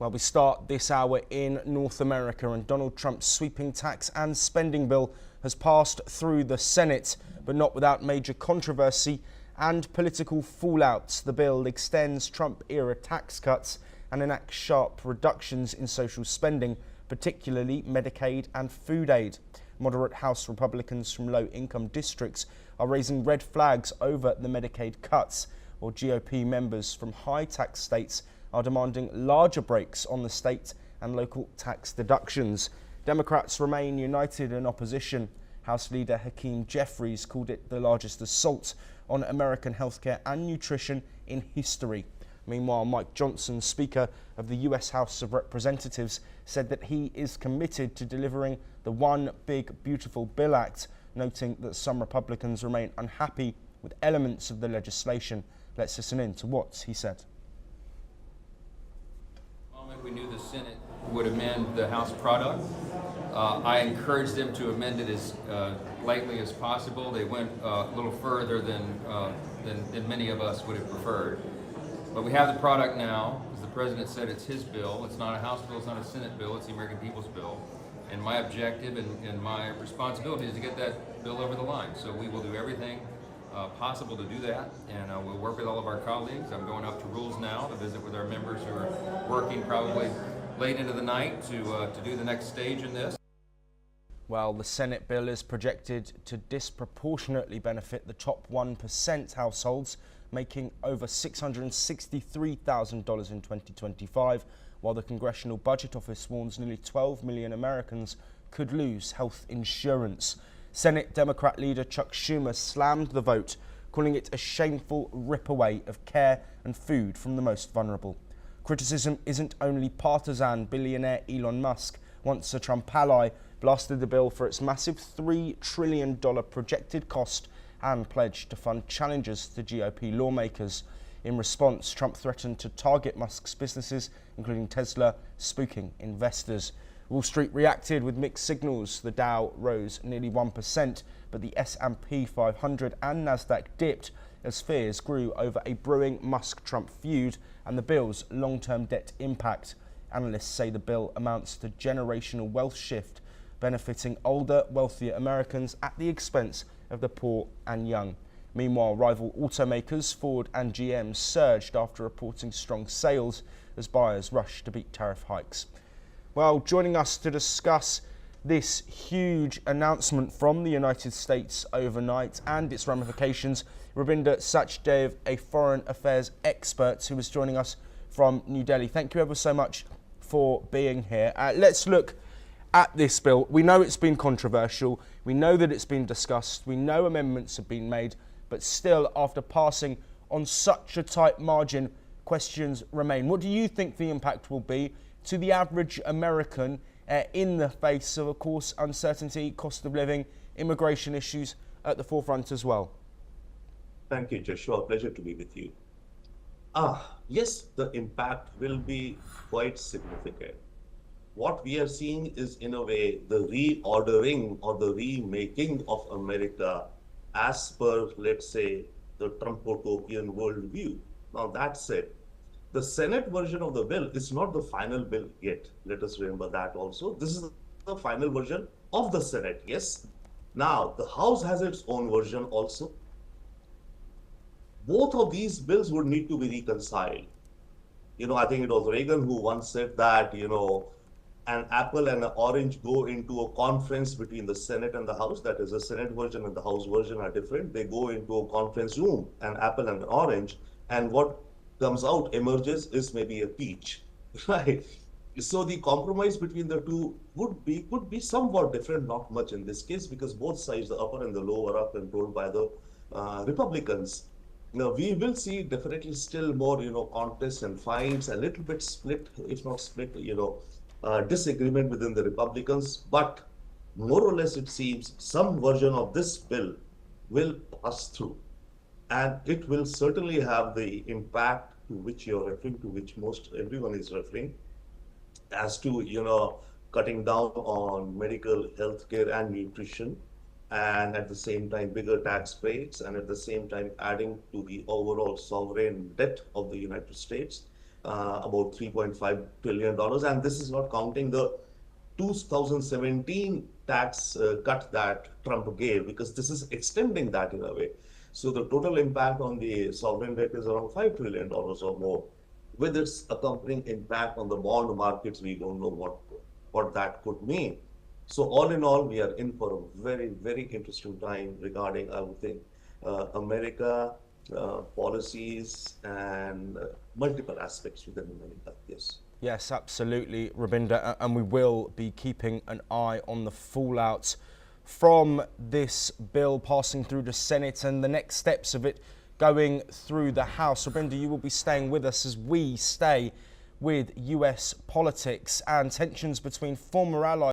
Well, we start this hour in North America, and Donald Trump's sweeping tax and spending bill has passed through the Senate, but not without major controversy and political fallout. The bill extends Trump-era tax cuts and enacts sharp reductions in social spending, particularly Medicaid and food aid. Moderate House Republicans from low-income districts are raising red flags over the Medicaid cuts, while GOP members from high-tax states are demanding larger breaks on the state and local tax deductions. Democrats remain united in opposition. House Leader Hakeem Jeffries called it the largest assault on American healthcare and nutrition in history. Meanwhile, Mike Johnson, Speaker of the US House of Representatives, said that he is committed to delivering the One Big Beautiful Bill Act, noting that some Republicans remain unhappy with elements of the legislation. Let's listen in to what he said. We knew the Senate would amend the House product. I encouraged them to amend it as lightly as possible. They went a little further than many of us would have preferred. But we have the product now. As the President said, it's his bill. It's not a House bill, it's not a Senate bill, it's the American people's bill. And my objective and my responsibility is to get that bill over the line. So we will do everything possible to do that, and we'll work with all of our colleagues. I'm going up to Rules now to visit with our members who are working probably late into the night to do the next stage in this. Well, the Senate bill is projected to disproportionately benefit the top 1% households, making over $663,000 in 2025, while the Congressional Budget Office warns nearly 12 million Americans could lose health insurance. Senate Democrat leader Chuck Schumer slammed the vote, calling it a shameful rip-away of care and food from the most vulnerable. Criticism isn't only partisan. Billionaire Elon Musk, once a Trump ally, blasted the bill for its massive $3 trillion projected cost and pledged to fund challenges to GOP lawmakers. In response, Trump threatened to target Musk's businesses, including Tesla, spooking investors. Wall Street reacted with mixed signals. The Dow rose nearly 1%, but the S&P 500 and Nasdaq dipped as fears grew over a brewing Musk-Trump feud and the bill's long-term debt impact. Analysts say the bill amounts to generational wealth shift, benefiting older, wealthier Americans at the expense of the poor and young. Meanwhile, rival automakers Ford and GM surged after reporting strong sales as buyers rushed to beat tariff hikes. Well, joining us to discuss this huge announcement from the United States overnight and its ramifications, Rabinder Sachdev, a foreign affairs expert who is joining us from New Delhi. Thank you ever so much for being here. Let's look at this bill. We know it's been controversial. We know that it's been discussed. We know amendments have been made, but still, after passing on such a tight margin, questions remain. What do you think the impact will be to the average American in the face of course, uncertainty, cost of living, immigration issues at the forefront as well? Thank you, Joshua. Pleasure to be with you. Yes, the impact will be quite significant. What we are seeing is, in a way, the reordering or the remaking of America as per, let's say, the Trump-utopian worldview. Now, that said, the Senate version of the bill is not the final bill yet. Let us remember that also. This is the final version of the Senate, yes. Now, the House has its own version also. Both of these bills would need to be reconciled. I think it was Reagan who once said that, an apple and an orange go into a conference between the Senate and the House. That is, the Senate version and the House version are different. They go into a conference room, an apple and an orange, and what comes out, emerges, is maybe a peach, right? So the compromise between the two could be somewhat different, not much in this case, because both sides, the upper and the lower, are controlled by the Republicans. Now, we will see definitely still more, contests and fights, a little bit split, if not split, disagreement within the Republicans. But more or less, it seems some version of this bill will pass through. And it will certainly have the impact to which you're referring to, which most everyone is referring, as to, cutting down on medical, healthcare, and nutrition, and at the same time bigger tax rates, and at the same time adding to the overall sovereign debt of the United States. about $3.5 trillion. And this is not counting the 2017 tax cut that Trump gave, because this is extending that in a way. So the total impact on the sovereign debt is around $5 trillion or more. With its accompanying impact on the bond markets, we don't know what that could mean. So all in all, we are in for a very, very interesting time regarding, I would think, America, policies, and multiple aspects within America. Yes. Yes, absolutely, Rabinda, and we will be keeping an eye on the fallout from this bill passing through the Senate and the next steps of it going through the House. Rabinda, you will be staying with us as we stay with US politics and tensions between former allies